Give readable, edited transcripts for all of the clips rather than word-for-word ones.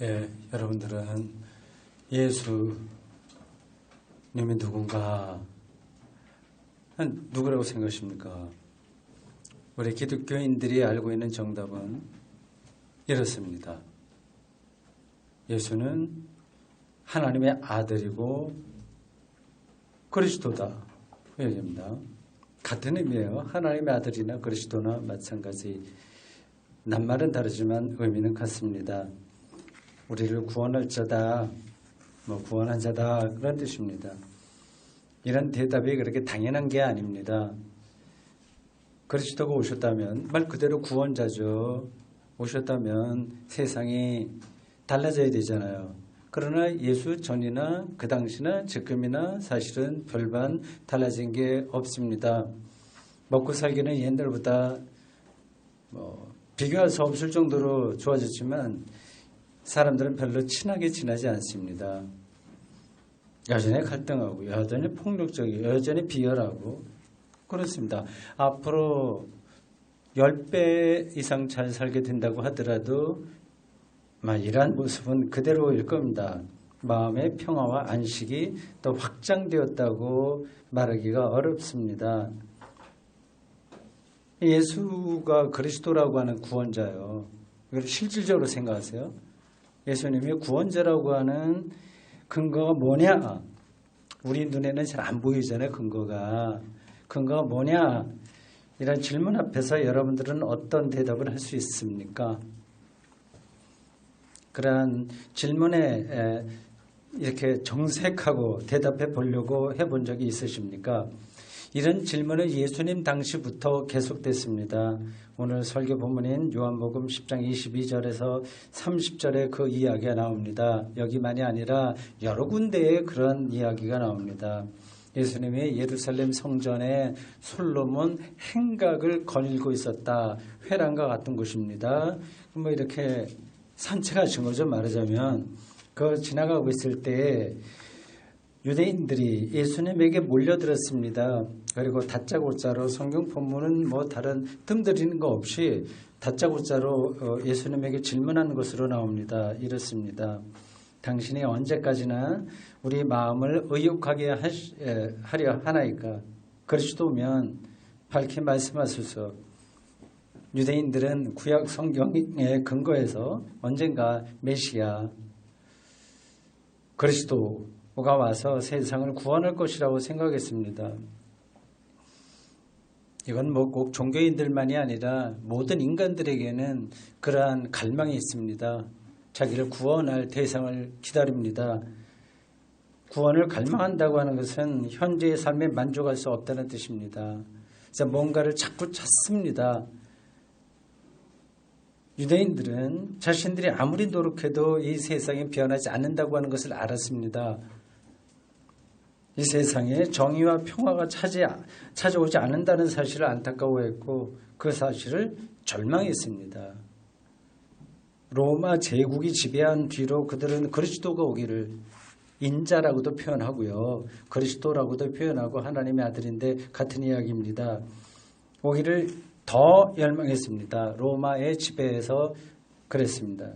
여러분들은 예수님이 누구라고 생각하십니까? 우리 기독교인들이 알고 있는 정답은 이렇습니다. 예수는 하나님의 아들이고 그리스도다. 그 얘기입니다. 같은 의미예요. 하나님의 아들이나 그리스도나 마찬가지. 낱말은 다르지만 의미는 같습니다. 우리를 구원할 자다, 구원한 자다 그런 뜻입니다. 이런 대답이 그렇게 당연한 게 아닙니다. 그리스도가 오셨다면 말 그대로 구원자죠. 오셨다면 세상이 달라져야 되잖아요. 그러나 예수 전이나 그 당시나 지금이나 사실은 별반 달라진 게 없습니다. 먹고 살기는 옛날보다 비교할 수 없을 정도로 좋아졌지만 사람들은 별로 친하게 지내지 않습니다. 여전히 갈등하고 여전히 폭력적이고 여전히 비열하고 그렇습니다. 앞으로 10배 이상 잘 살게 된다고 하더라도 이러한 모습은 그대로일 겁니다. 마음의 평화와 안식이 또 확장되었다고 말하기가 어렵습니다. 예수가 그리스도라고 하는 구원자요. 이걸 실질적으로 생각하세요. 예수님이 구원자라고 하는 근거가 뭐냐? 우리 눈에는 잘 안 보이잖아요. 근거가 뭐냐? 이런 질문 앞에서 여러분들은 어떤 대답을 할 수 있습니까? 그러한 질문에 이렇게 정색하고 대답해 보려고 해본 적이 있으십니까? 이런 질문은 예수님 당시부터 계속됐습니다. 오늘 설교 본문인 요한복음 10장 22절에서 30절에 그 이야기가 나옵니다. 여기만이 아니라 여러 군데에 그런 이야기가 나옵니다. 예수님이 예루살렘 성전에 솔로몬 행각을 거닐고 있었다. 회랑과 같은 곳입니다. 이렇게 산책하신 거죠. 말하자면 지나가고 있을 때 유대인들이 예수님에게 몰려들었습니다. 그리고 다짜고짜로 성경 본문은 다른 뜸들이는 거 없이 다짜고짜로 예수님에게 질문한 것으로 나옵니다. 이렇습니다. 당신이 언제까지나 우리 마음을 의욕하게 하려 하나이까? 그리스도면 밝히 말씀하소서. 유대인들은 구약 성경의 근거에서 언젠가 메시아 그리스도가 와서 세상을 구원할 것이라고 생각했습니다. 이건 꼭 종교인들만이 아니라 모든 인간들에게는 그러한 갈망이 있습니다. 자기를 구원할 대상을 기다립니다. 구원을 갈망한다고 하는 것은 현재의 삶에 만족할 수 없다는 뜻입니다. 그래서 뭔가를 자꾸 찾습니다. 유대인들은 자신들이 아무리 노력해도 이 세상이 변하지 않는다고 하는 것을 알았습니다. 이 세상에 정의와 평화가 찾아오지 않는다는 사실을 안타까워했고 그 사실을 절망했습니다. 로마 제국이 지배한 뒤로 그들은 그리스도가 오기를 인자라고도 표현하고요. 그리스도라고도 표현하고 하나님의 아들인데 같은 이야기입니다. 오기를 더 열망했습니다. 로마의 지배에서 그랬습니다.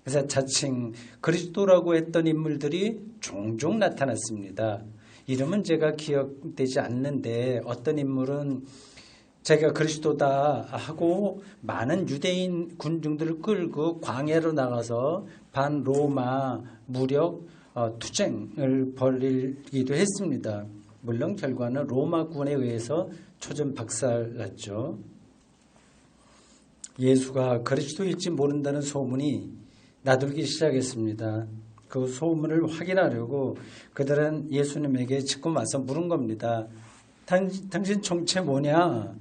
그래서 자칭 그리스도라고 했던 인물들이 종종 나타났습니다. 이름은 제가 기억되지 않는데 어떤 인물은 자기가 그리스도다 하고 많은 유대인 군중들을 끌고 광야로 나가서 반로마 무력 투쟁을 벌이기도 했습니다. 물론 결과는 로마군에 의해서 초전박살났죠. 예수가 그리스도일지 모른다는 소문이 나돌기 시작했습니다. 그 소문을 확인하려고 그들은 예수님에게 직접 와서 물은 겁니다. 당신 정체 뭐냐?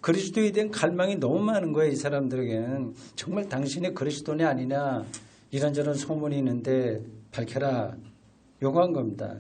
그리스도에 대한 갈망이 너무 많은 거예요. 이 사람들에게는. 정말 당신이 그리스도냐 아니냐 이런저런 소문이 있는데 밝혀라 요구한 겁니다.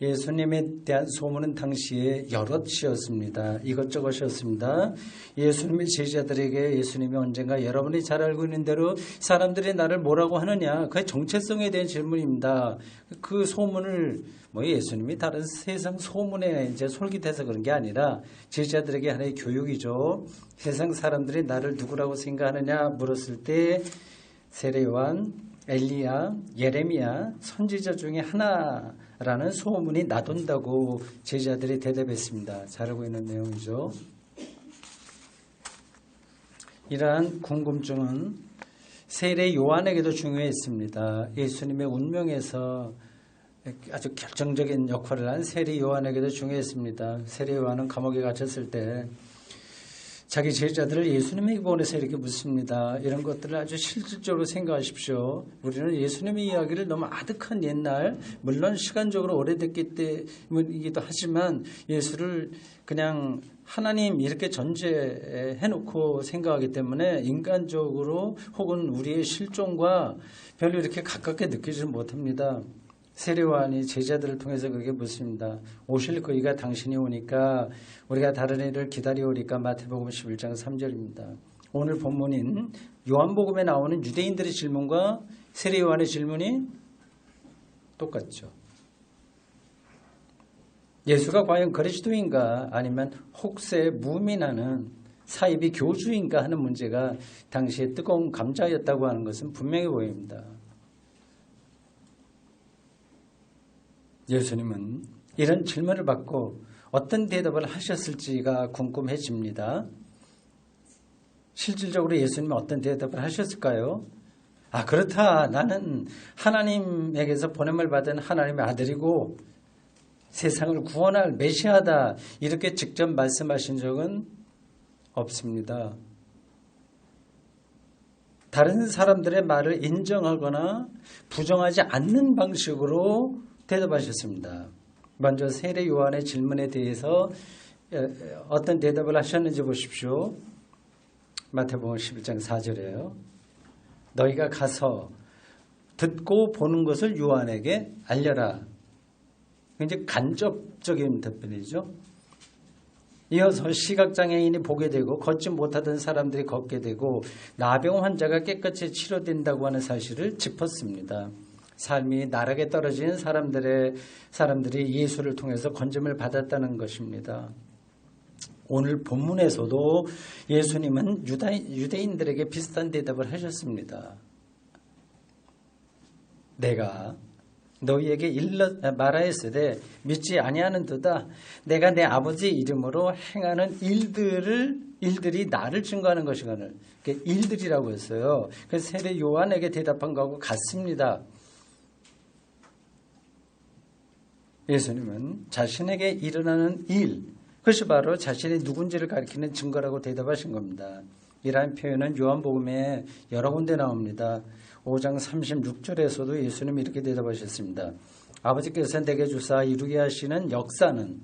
예수님에 대한 소문은 당시에 여럿이었습니다. 이것저것이었습니다. 예수님의 제자들에게 예수님이 언젠가 여러분이 잘 알고 있는 대로 사람들이 나를 뭐라고 하느냐 그의 정체성에 대한 질문입니다. 그 소문을 예수님이 다른 세상 소문에 이제 솔깃해서 그런 게 아니라 제자들에게 하나의 교육이죠. 세상 사람들이 나를 누구라고 생각하느냐 물었을 때 세례 요한, 엘리야, 예레미야 선지자 중에 하나라는 소문이 나돈다고 제자들이 대답했습니다. 잘 알고 있는 내용이죠. 이러한 궁금증은 세례 요한에게도 중요했습니다. 예수님의 운명에서 아주 결정적인 역할을 한 세례 요한에게도 중요했습니다. 세례 요한은 감옥에 갇혔을 때 자기 제자들을 예수님에게 보내서 이렇게 묻습니다. 이런 것들을 아주 실질적으로 생각하십시오. 우리는 예수님의 이야기를 너무 아득한 옛날, 물론 시간적으로 오래됐기 때문이기도 하지만 예수를 그냥 하나님 이렇게 전제해놓고 생각하기 때문에 인간적으로 혹은 우리의 실존과 별로 이렇게 가깝게 느끼지 못합니다. 세례 요한이 제자들을 통해서 그렇게 묻습니다. 오실 그이가 당신이 오니까 우리가 다른 일을 기다려오니까. 마태복음 11장 3절입니다. 오늘 본문인 요한복음에 나오는 유대인들의 질문과 세례 요한의 질문이 똑같죠. 예수가 과연 그리스도인가 아니면 혹세 무민하는 사이비 교주인가 하는 문제가 당시에 뜨거운 감자였다고 하는 것은 분명해 보입니다. 예수님은 이런 질문을 받고 어떤 대답을 하셨을지가 궁금해집니다. 실질적으로 예수님은 어떤 대답을 하셨을까요? 그렇다. 나는 하나님에게서 보냄을 받은 하나님의 아들이고 세상을 구원할 메시아다. 이렇게 직접 말씀하신 적은 없습니다. 다른 사람들의 말을 인정하거나 부정하지 않는 방식으로 대답하셨습니다. 먼저 세례 요한의 질문에 대해서 어떤 대답을 하셨는지 보십시오. 마태복음 11장 4절이에요. 너희가 가서 듣고 보는 것을 요한에게 알려라. 굉장히 간접적인 답변이죠. 이어서 시각장애인이 보게 되고 걷지 못하던 사람들이 걷게 되고 나병 환자가 깨끗이 치료된다고 하는 사실을 짚었습니다. 삶이 나락에 떨어진 사람들이 예수를 통해서 건짐을 받았다는 것입니다. 오늘 본문에서도 예수님은 유대인들에게 비슷한 대답을 하셨습니다. 내가 너희에게 말하였으되 믿지 아니하는도다. 내가 내 아버지 이름으로 행하는 일들이 나를 증거하는 것이거늘. 일들이라고 했어요. 그래서 세례 요한에게 대답한 거하고 같습니다. 예수님은 자신에게 일어나는 일, 그것이 바로 자신이 누군지를 가리키는 증거라고 대답하신 겁니다. 이러한 표현은 요한복음에 여러 군데 나옵니다. 5장 36절에서도 예수님이 이렇게 대답하셨습니다. 아버지께서 내게 주사 이루게 하시는 역사는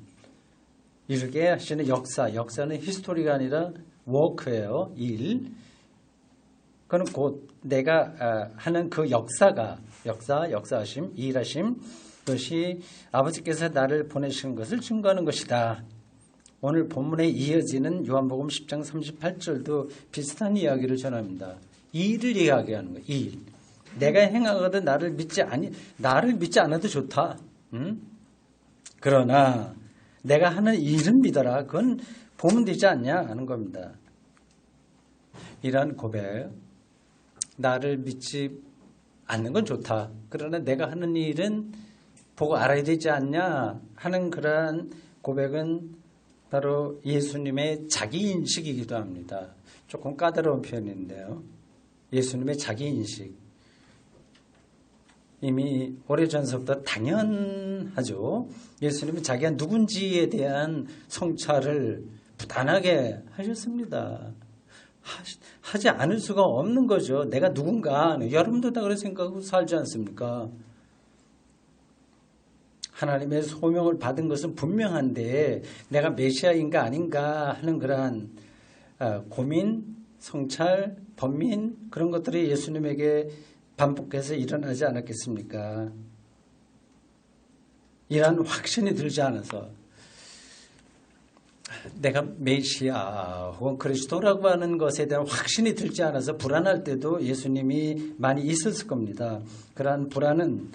히스토리가 아니라 워크예요. 일. 그건 곧 내가 하는 그 역사하심, 일하심, 그것이 아버지께서 나를 보내신 것을 증거하는 것이다. 오늘 본문에 이어지는 요한복음 10장 38절도 비슷한 이야기를 전합니다. 일을 이야기하는 거예요. 일. 내가 행하거든 나를 믿지 않아도 좋다. 그러나 내가 하는 일은 믿어라. 그건 보면 되지 않냐 하는 겁니다. 이러한 고백, 나를 믿지 않는 건 좋다. 그러나 내가 하는 일은 보고 알아야 되지 않냐 하는 그러한 고백은 바로 예수님의 자기인식이기도 합니다. 조금 까다로운 표현인데요. 예수님의 자기인식. 이미 오래전서부터 당연하죠. 예수님은 자기가 누군지에 대한 성찰을 부단하게 하셨습니다. 하지 않을 수가 없는 거죠. 내가 누군가. 여러분도 다 그렇게 생각하고 살지 않습니까? 하나님의 소명을 받은 것은 분명한데 내가 메시아인가 아닌가 하는 그러한 고민, 성찰, 번민 그런 것들이 예수님에게 반복해서 일어나지 않았겠습니까? 이러한 확신이 들지 않아서 내가 메시아 혹은 그리스도라고 하는 것에 대한 확신이 들지 않아서 불안할 때도 예수님이 많이 있었을 겁니다. 그러한 불안은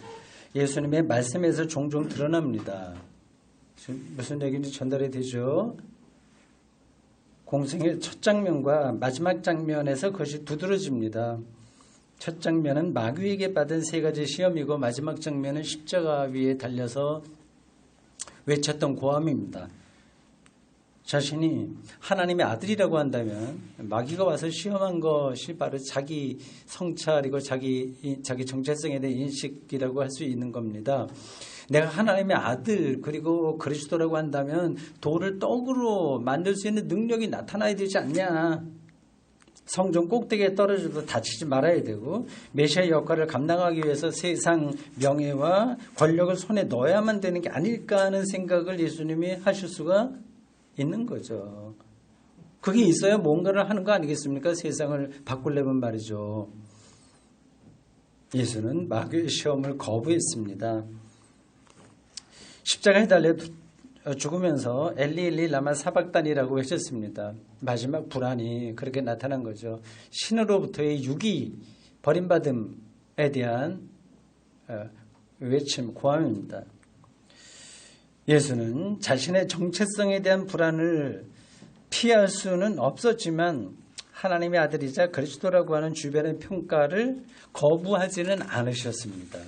예수님의 말씀에서 종종 드러납니다. 무슨 얘기인지 전달이 되죠? 공생의 첫 장면과 마지막 장면에서 그것이 두드러집니다. 첫 장면은 마귀에게 받은 세 가지 시험이고 마지막 장면은 십자가 위에 달려서 외쳤던 고함입니다. 자신이 하나님의 아들이라고 한다면 마귀가 와서 시험한 것이 바로 자기 성찰이고 자기 정체성에 대한 인식이라고 할 수 있는 겁니다. 내가 하나님의 아들 그리고 그리스도라고 한다면 돌을 떡으로 만들 수 있는 능력이 나타나야 되지 않냐. 성전 꼭대기에 떨어져도 다치지 말아야 되고 메시아 역할을 감당하기 위해서 세상 명예와 권력을 손에 넣어야만 되는 게 아닐까 하는 생각을 예수님이 하실 수가 있는 거죠. 그게 있어야 뭔가를 하는 거 아니겠습니까? 세상을 바꾸려면 말이죠. 예수는 마귀의 시험을 거부했습니다. 십자가에 달려 죽으면서 엘리 라마 사박단이라고 하셨습니다. 마지막 불안이 그렇게 나타난 거죠. 신으로부터의 유기, 버림받음에 대한 외침, 고함입니다. 예수는 자신의 정체성에 대한 불안을 피할 수는 없었지만 하나님의 아들이자 그리스도라고 하는 주변의 평가를 거부하지는 않으셨습니다.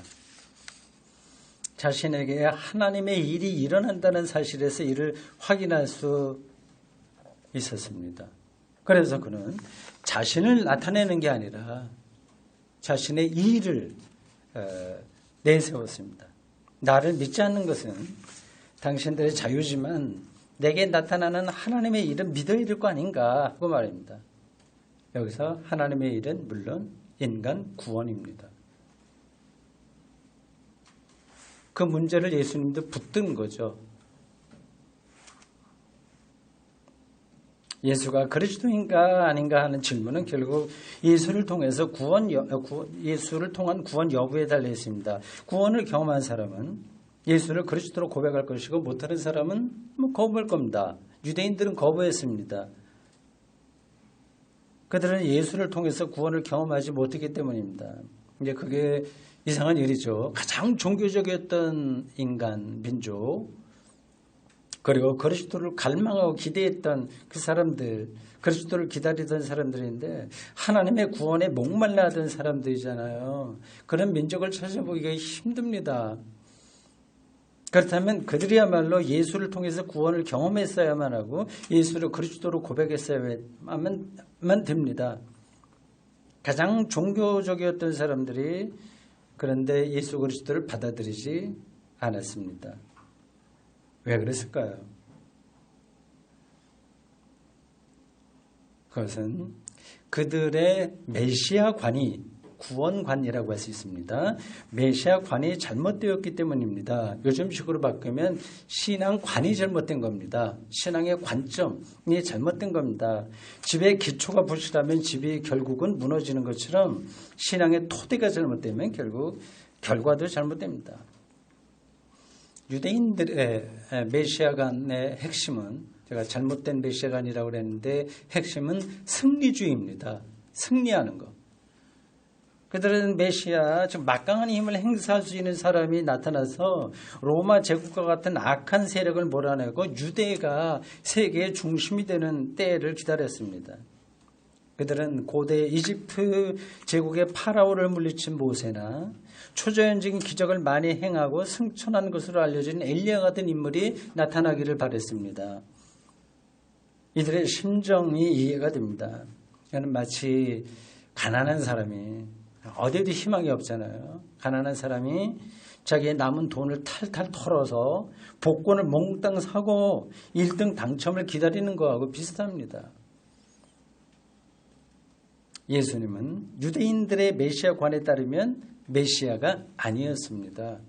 자신에게 하나님의 일이 일어난다는 사실에서 이를 확인할 수 있었습니다. 그래서 그는 자신을 나타내는 게 아니라 자신의 일을 내세웠습니다. 나를 믿지 않는 것은 당신들의 자유지만 내게 나타나는 하나님의 일은 믿어야 될 거 아닌가 하고 말입니다. 여기서 하나님의 일은 물론 인간 구원입니다. 그 문제를 예수님도 붙든 거죠. 예수가 그리스도인가 아닌가 하는 질문은 결국 예수를 통해서 예수를 통한 구원 여부에 달려 있습니다. 구원을 경험한 사람은 예수를 그리스도로 고백할 것이고 못하는 사람은 거부할 겁니다. 유대인들은 거부했습니다. 그들은 예수를 통해서 구원을 경험하지 못했기 때문입니다. 이제 그게 이상한 일이죠. 가장 종교적이었던 인간, 민족, 그리고 그리스도를 갈망하고 기대했던 그 사람들, 그리스도를 기다리던 사람들인데 하나님의 구원에 목말라 하던 사람들이잖아요. 그런 민족을 찾아보기가 힘듭니다. 그렇다면 그들이야말로 예수를 통해서 구원을 경험했어야만 하고 예수를 그리스도로 고백했어야만 됩니다. 가장 종교적이었던 사람들이 그런데 예수 그리스도를 받아들이지 않았습니다. 왜 그랬을까요? 그것은 그들의 메시아관이 구원관이라고 할 수 있습니다. 메시아관이 잘못되었기 때문입니다. 요즘식으로 바꾸면 신앙관이 잘못된 겁니다. 신앙의 관점이 잘못된 겁니다. 집의 기초가 부실하면 집이 결국은 무너지는 것처럼 신앙의 토대가 잘못되면 결국 결과도 잘못됩니다. 유대인들의 메시아관의 핵심은 제가 잘못된 메시아관이라고 그랬는데 핵심은 승리주의입니다. 승리하는 것. 그들은 메시아, 즉 막강한 힘을 행사할 수 있는 사람이 나타나서 로마 제국과 같은 악한 세력을 몰아내고 유대가 세계의 중심이 되는 때를 기다렸습니다. 그들은 고대 이집트 제국의 파라오를 물리친 모세나 초자연적인 기적을 많이 행하고 승천한 것으로 알려진 엘리야 같은 인물이 나타나기를 바랬습니다. 이들의 심정이 이해가 됩니다. 이는 마치 가난한 사람이 어디에도 희망이 없잖아요. 가난한 사람이 자기의 남은 돈을 탈탈 털어서 복권을 몽땅 사고 1등 당첨을 기다리는 거하고 비슷합니다. 예수님은 유대인들의 메시아관에 따르면 메시아가 아니었습니다.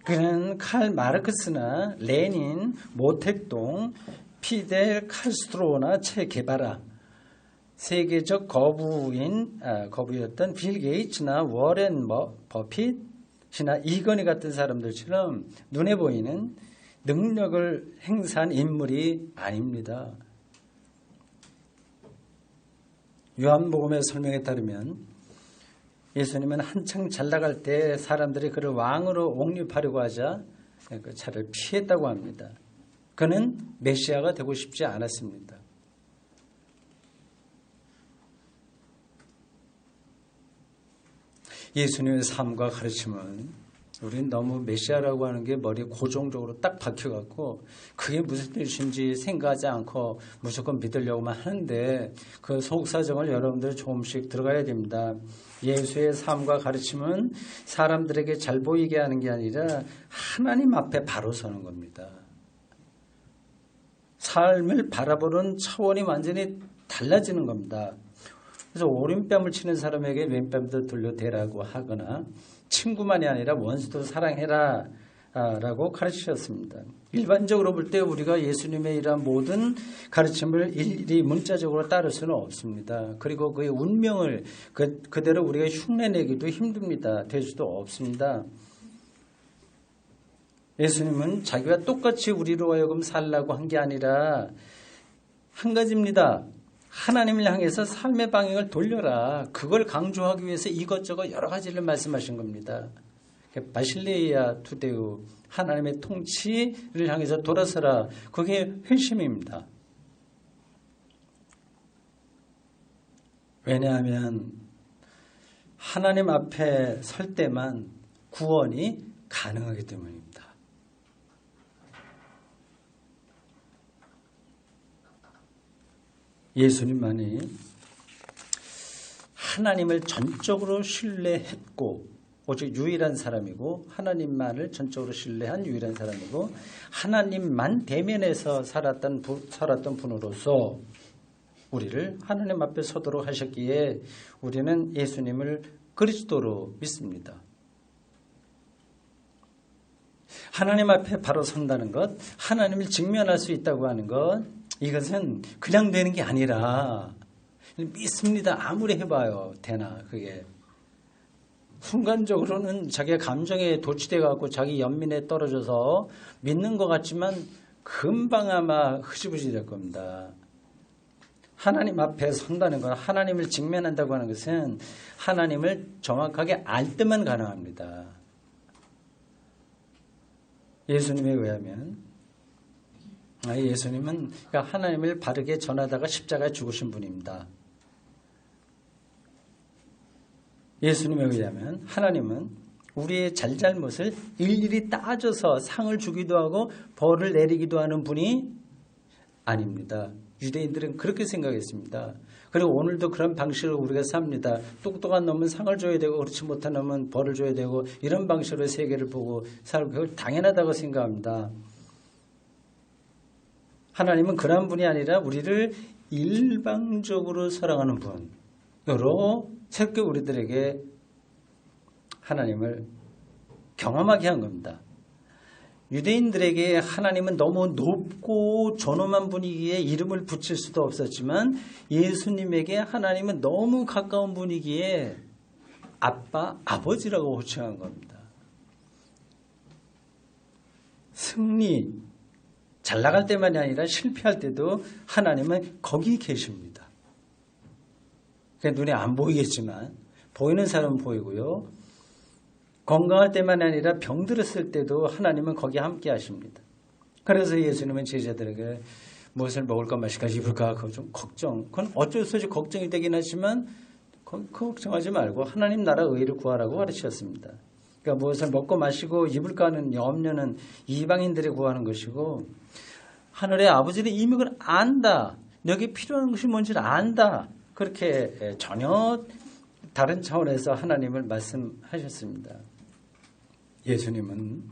그는 칼 마르크스나 레닌, 모택동, 피델 카스트로나 체 게바라, 세계적 거부였던 빌 게이츠나 워렌 버핏이나 이건희 같은 사람들처럼 눈에 보이는 능력을 행사한 인물이 아닙니다. 요한복음의 설명에 따르면 예수님은 한창 잘 나갈 때 사람들이 그를 왕으로 옹립하려고 하자 그 차를 피했다고 합니다. 그는 메시아가 되고 싶지 않았습니다. 예수님의 삶과 가르침은 우리는 너무 메시아라고 하는 게 머리에 고정적으로 딱 박혀갖고 그게 무슨 뜻인지 생각하지 않고 무조건 믿으려고만 하는데 그 속사정을 여러분들 조금씩 들어가야 됩니다. 예수의 삶과 가르침은 사람들에게 잘 보이게 하는 게 아니라 하나님 앞에 바로 서는 겁니다. 삶을 바라보는 차원이 완전히 달라지는 겁니다. 그래서 오른뺨을 치는 사람에게 왼뺨도 돌려대라고 하거나 친구만이 아니라 원수도 사랑해라 라고 가르치셨습니다. 일반적으로 볼 때 우리가 예수님의 이러한 모든 가르침을 일일이 문자적으로 따를 수는 없습니다. 그리고 그의 운명을 그대로 우리가 흉내내기도 힘듭니다. 될 수도 없습니다. 예수님은 자기와 똑같이 우리로 하여금 살라고 한 게 아니라 한 가지입니다. 하나님을 향해서 삶의 방향을 돌려라. 그걸 강조하기 위해서 이것저것 여러 가지를 말씀하신 겁니다. 바실레이아 투데우, 하나님의 통치를 향해서 돌아서라. 그게 회심입니다. 왜냐하면 하나님 앞에 설 때만 구원이 가능하기 때문입니다. 예수님만이 하나님을 전적으로 신뢰했고 오직 유일한 사람이고 하나님만을 전적으로 신뢰한 유일한 사람이고 하나님만 대면해서 살았던 분으로서 우리를 하나님 앞에 서도록 하셨기에 우리는 예수님을 그리스도로 믿습니다. 하나님 앞에 바로 선다는 것, 하나님을 직면할 수 있다고 하는 것, 이것은 그냥 되는 게 아니라 믿습니다. 아무리 해봐요. 되나 그게. 순간적으로는 자기의 감정에 도취돼 갖고 자기 연민에 떨어져서 믿는 것 같지만 금방 아마 흐지부지 될 겁니다. 하나님 앞에 선다는 건 하나님을 직면한다고 하는 것은 하나님을 정확하게 알 때만 가능합니다. 예수님에 의하면 예수님은 하나님을 바르게 전하다가 십자가에 죽으신 분입니다. 예수님에 의하면 하나님은 우리의 잘잘못을 일일이 따져서 상을 주기도 하고 벌을 내리기도 하는 분이 아닙니다. 유대인들은 그렇게 생각했습니다. 그리고 오늘도 그런 방식으로 우리가 삽니다. 똑똑한 놈은 상을 줘야 되고 그렇지 못한 놈은 벌을 줘야 되고 이런 방식으로 세계를 보고 살고 그걸 당연하다고 생각합니다. 하나님은 그런 분이 아니라 우리를 일방적으로 사랑하는 분으로 새롭게 우리들에게 하나님을 경험하게 한 겁니다. 유대인들에게 하나님은 너무 높고 존엄한 분이기에 이름을 붙일 수도 없었지만 예수님에게 하나님은 너무 가까운 분이기에 아빠, 아버지라고 호칭한 겁니다. 승리, 잘 나갈 때만이 아니라 실패할 때도 하나님은 거기 계십니다. 눈에 안 보이겠지만 보이는 사람은 보이고요. 건강할 때만이 아니라 병들었을 때도 하나님은 거기 함께 하십니다. 그래서 예수님은 제자들에게 무엇을 먹을까 마실까 입을까 그거 좀 걱정. 그건 어쩔 수 없이 걱정이 되긴 하지만 걱정하지 말고 하나님 나라 의를 구하라고 가르치셨습니다. 그러니까 무엇을 먹고 마시고 입을까 하는 염려는 이방인들이 구하는 것이고 하늘의 아버지는 이미 그걸 안다. 여기 필요한 것이 뭔지를 안다. 그렇게 전혀 다른 차원에서 하나님을 말씀하셨습니다. 예수님은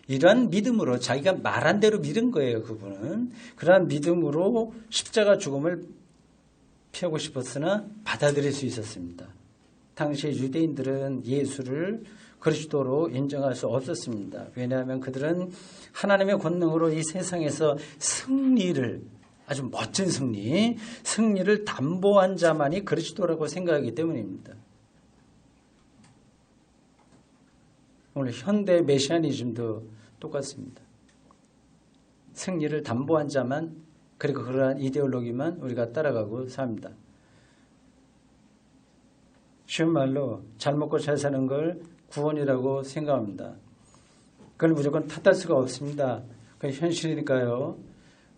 이러한 믿음으로 자기가 말한 대로 믿은 거예요. 그분은. 그러한 믿음으로 십자가 죽음을 피하고 싶었으나 받아들일 수 있었습니다. 당시 유대인들은 예수를 그리스도로 인정할 수 없었습니다. 왜냐하면 그들은 하나님의 권능으로 이 세상에서 승리를 아주 멋진 승리를 담보한 자만이 그리스도라고 생각하기 때문입니다. 오늘 현대 메시아니즘도 똑같습니다. 승리를 담보한 자만 그리고 그러한 이데올로기만 우리가 따라가고 삽니다. 쉬운 말로 잘 먹고 잘 사는 걸 구원이라고 생각합니다. 그걸 무조건 탓할 수가 없습니다. 그게 현실이니까요.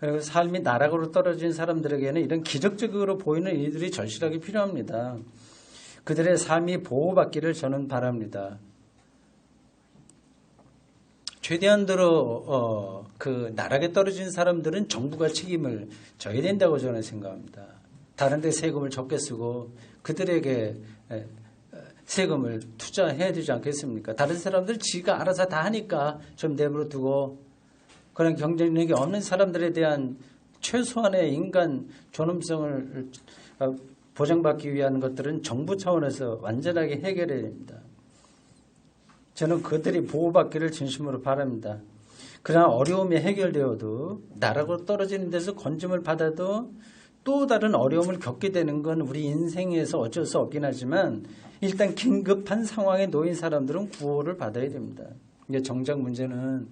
그리고 삶이 나락으로 떨어진 사람들에게는 이런 기적적으로 보이는 일들이 절실하게 필요합니다. 그들의 삶이 보호받기를 저는 바랍니다. 최대한대로 그 나락에 떨어진 사람들은 정부가 책임을 져야 된다고 저는 생각합니다. 다른 데 세금을 적게 쓰고 그들에게 세금을 투자해야 되지 않겠습니까? 다른 사람들 지가 알아서 다 하니까 좀 내버려 두고 그런 경쟁력이 없는 사람들에 대한 최소한의 인간 존엄성을 보장받기 위한 것들은 정부 차원에서 완전하게 해결해야 됩니다. 저는 그들이 보호받기를 진심으로 바랍니다. 그러나 어려움이 해결되어도 나락으로 떨어지는 데서 건짐을 받아도 또 다른 어려움을 겪게 되는 건 우리 인생에서 어쩔 수 없긴 하지만 일단 긴급한 상황에 놓인 사람들은 구호를 받아야 됩니다. 이게 정작 문제는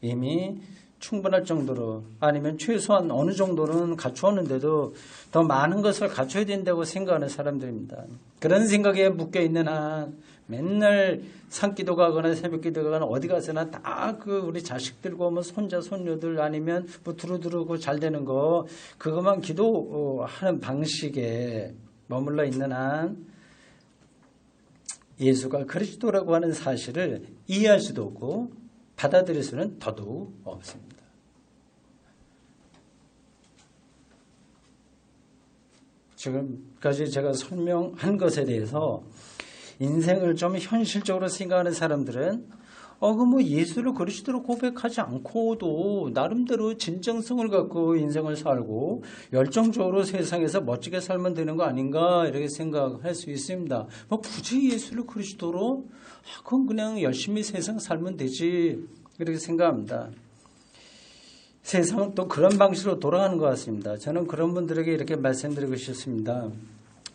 이미 충분할 정도로 아니면 최소한 어느 정도는 갖추었는데도 더 많은 것을 갖춰야 된다고 생각하는 사람들입니다. 그런 생각에 묶여있는 한 맨날 산기도 가거나 새벽기도 가거나 어디 가서나 다 그 우리 자식들과 뭐 손자 손녀들 아니면 뭐 두루두루 잘 되는 거 그것만 기도하는 방식에 머물러 있는 한 예수가 그리스도라고 하는 사실을 이해할 수도 없고 받아들일 수는 더더욱 없습니다. 지금까지 제가 설명한 것에 대해서 인생을 좀 현실적으로 생각하는 사람들은 뭐 예수를 그리스도로 고백하지 않고도 나름대로 진정성을 갖고 인생을 살고 열정적으로 세상에서 멋지게 살면 되는 거 아닌가 이렇게 생각할 수 있습니다. 뭐 굳이 예수를 그리스도로 그건 그냥 열심히 세상 살면 되지 이렇게 생각합니다. 세상은 또 그런 방식으로 돌아가는 것 같습니다. 저는 그런 분들에게 이렇게 말씀드리고 싶습니다.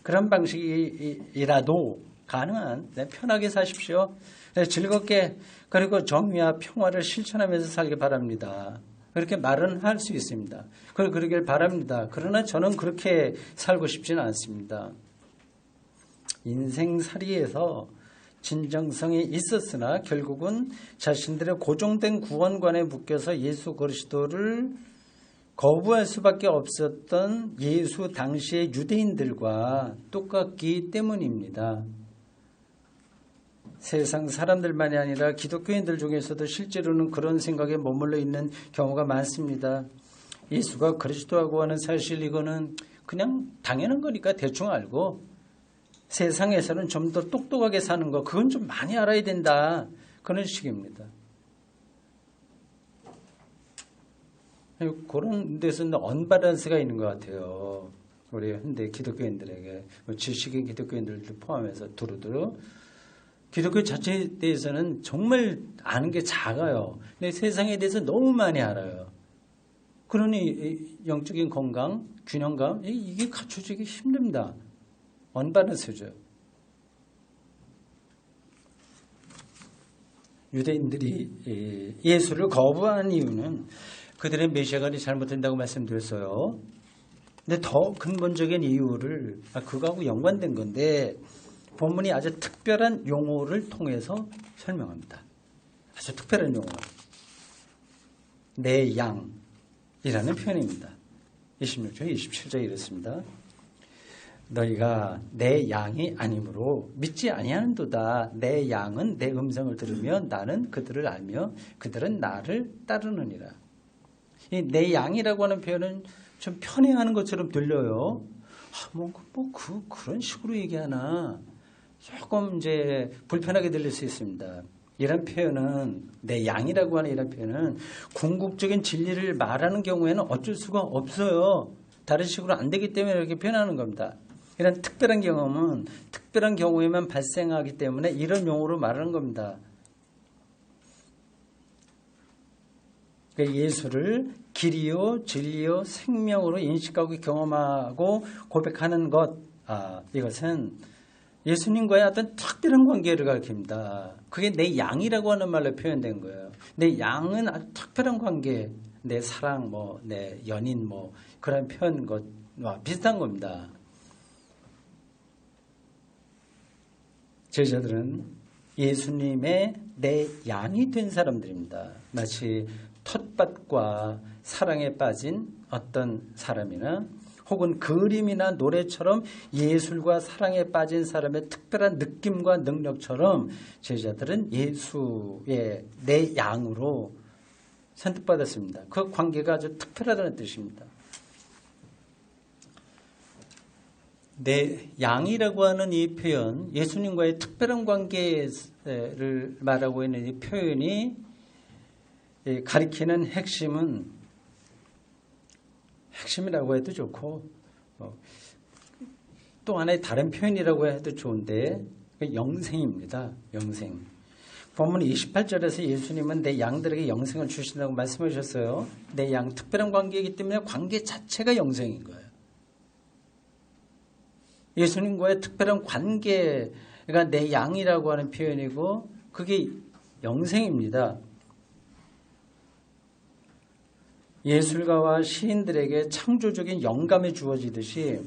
그런 방식이라도 가능한 편하게 사십시오. 즐겁게 그리고 정의와 평화를 실천하면서 살길 바랍니다. 그렇게 말은 할 수 있습니다. 그러길 바랍니다. 그러나 저는 그렇게 살고 싶지는 않습니다. 인생살이에서 진정성이 있었으나 결국은 자신들의 고정된 구원관에 묶여서 예수 그리스도를 거부할 수밖에 없었던 예수 당시의 유대인들과 똑같기 때문입니다. 세상 사람들만이 아니라 기독교인들 중에서도 실제로는 그런 생각에 머물러 있는 경우가 많습니다. 예수가 그리스도라고 하는 사실 이거는 그냥 당연한 거니까 대충 알고 세상에서는 좀 더 똑똑하게 사는 거 그건 좀 많이 알아야 된다. 그런 식입니다. 그런 데서는 언밸런스가 있는 것 같아요. 우리 현대 기독교인들에게 지식인 기독교인들도 포함해서 두루두루 기독교 자체에 대해서는 정말 아는 게 작아요. 근데 세상에 대해서 너무 많이 알아요. 그러니 영적인 건강, 균형감 이게 갖춰지기 힘듭니다. 언밸런스죠. 유대인들이 예수를 거부한 이유는 그들의 메시아관이 잘못된다고 말씀드렸어요. 근데 더 근본적인 이유를 그거하고 연관된 건데 본문이 아주 특별한 용어를 통해서 설명합니다. 아주 특별한 용어. 내 양이라는 표현입니다. 26절, 27절에 이렇습니다. 너희가 내 양이 아니므로 믿지 아니하는도다. 내 양은 내 음성을 들으며 나는 그들을 알며 그들은 나를 따르느니라. 이 내 양이라고 하는 표현은 좀 편애하는 것처럼 들려요. 그런 식으로 얘기하나 조금 이제 불편하게 들릴 수 있습니다. 이런 표현은 내 양이라고 하는 이런 표현은 궁극적인 진리를 말하는 경우에는 어쩔 수가 없어요. 다른 식으로 안 되기 때문에 이렇게 표현하는 겁니다. 이런 특별한 경험은 특별한 경우에만 발생하기 때문에 이런 용어로 말하는 겁니다. 그러니까 예수를 길이요 진리요 생명으로 인식하고 경험하고 고백하는 것 이것은 예수님과의 어떤 특별한 관계를 가리킵니다. 그게 내 양이라고 하는 말로 표현된 거예요. 내 양은 아주 특별한 관계, 내 사랑, 내 연인, 그런 표현 것과 비슷한 겁니다. 제자들은 예수님의 내 양이 된 사람들입니다. 마치 텃밭과 사랑에 빠진 어떤 사람이나 혹은 그림이나 노래처럼 예술과 사랑에 빠진 사람의 특별한 느낌과 능력처럼 제자들은 예수의 내 양으로 선택받았습니다. 그 관계가 아주 특별하다는 뜻입니다. 내 양이라고 하는 이 표현, 예수님과의 특별한 관계를 말하고 있는 이 표현이 가리키는 핵심이라고 해도 좋고 또 하나의 다른 표현이라고 해도 좋은데 영생입니다. 영생. 본문 28절에서 예수님은 내 양들에게 영생을 주신다고 말씀하셨어요. 내 양, 특별한 관계이기 때문에 관계 자체가 영생인 거예요. 예수님과의 특별한 관계가 내 양이라고 하는 표현이고 그게 영생입니다. 예술가와 시인들에게 창조적인 영감이 주어지듯이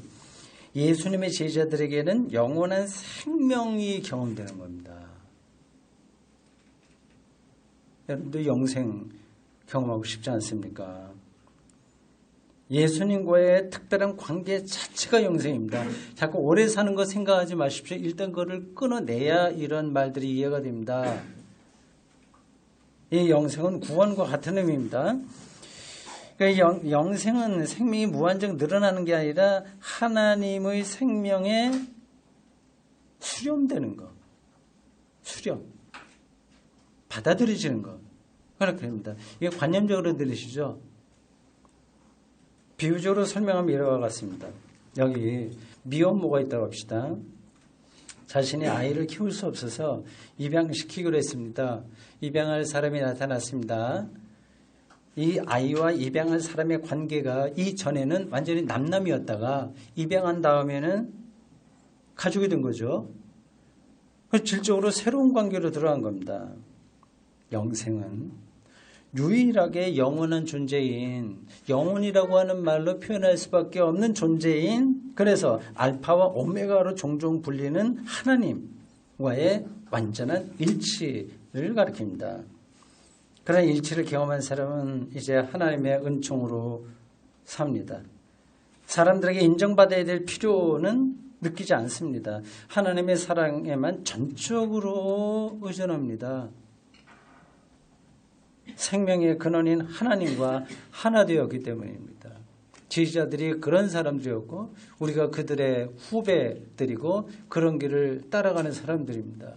예수님의 제자들에게는 영원한 생명이 경험되는 겁니다. 여러분도 영생 경험하고 싶지 않습니까? 예수님과의 특별한 관계 자체가 영생입니다. 자꾸 오래 사는 거 생각하지 마십시오. 일단 그거를 끊어내야 이런 말들이 이해가 됩니다. 이 영생은 구원과 같은 의미입니다. 영생은 생명이 무한정 늘어나는 게 아니라 하나님의 생명에 수렴되는 것. 수렴. 받아들여지는 것. 그렇게 됩니다. 이게 관념적으로 들으시죠? 비유적으로 설명하면 이와 같습니다. 여기 미혼모가 있다고 합시다. 자신이 아이를 키울 수 없어서 입양시키기로 했습니다. 입양할 사람이 나타났습니다. 이 아이와 입양할 사람의 관계가 이전에는 완전히 남남이었다가 입양한 다음에는 가족이 된 거죠. 질적으로 새로운 관계로 들어간 겁니다. 영생은 유일하게 영원한 존재인, 영혼이라고 하는 말로 표현할 수밖에 없는 존재인, 그래서 알파와 오메가로 종종 불리는 하나님과의 완전한 일치를 가리킵니다. 그런 일치를 경험한 사람은 이제 하나님의 은총으로 삽니다. 사람들에게 인정받아야 될 필요는 느끼지 않습니다. 하나님의 사랑에만 전적으로 의존합니다. 생명의 근원인 하나님과 하나 되었기 때문입니다. 지지자들이 그런 사람들이었고 우리가 그들의 후배들이고 그런 길을 따라가는 사람들입니다.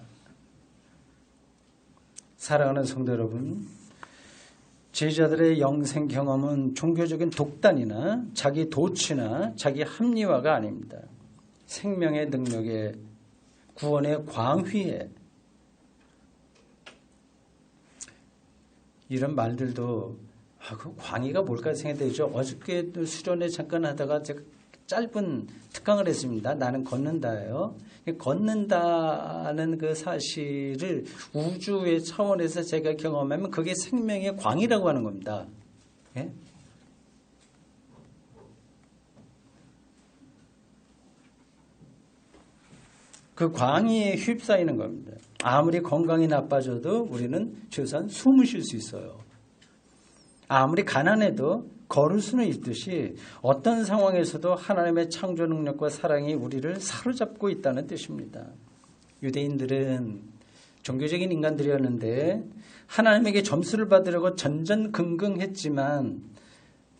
사랑하는 성도 여러분, 제자들의 영생 경험은 종교적인 독단이나 자기 도취나 자기 합리화가 아닙니다. 생명의 능력에, 구원의 광휘에, 이런 말들도 그 광희가 뭘까 생각되죠. 어저께도 수련회 잠깐 하다가 제가 짧은 특강을 했습니다. 나는 걷는다예요. 걷는다는 그 사실을 우주의 차원에서 제가 경험하면 그게 생명의 광이라고 하는 겁니다. 예? 그 광희에 휩싸이는 겁니다. 아무리 건강이 나빠져도 우리는 최소한 숨을 쉴 수 있어요. 아무리 가난해도 걸을 수는 있듯이 어떤 상황에서도 하나님의 창조 능력과 사랑이 우리를 사로잡고 있다는 뜻입니다. 유대인들은 종교적인 인간들이었는데 하나님에게 점수를 받으려고 전전긍긍했지만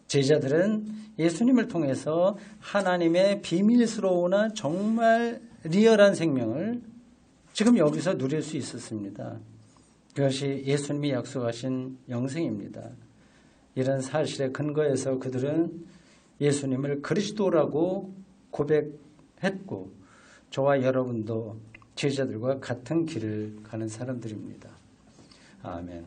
제자들은 예수님을 통해서 하나님의 비밀스러우나 정말 리얼한 생명을 지금 여기서 누릴 수 있었습니다. 그것이 예수님이 약속하신 영생입니다. 이런 사실에 근거해서 그들은 예수님을 그리스도라고 고백했고 저와 여러분도 제자들과 같은 길을 가는 사람들입니다. 아멘.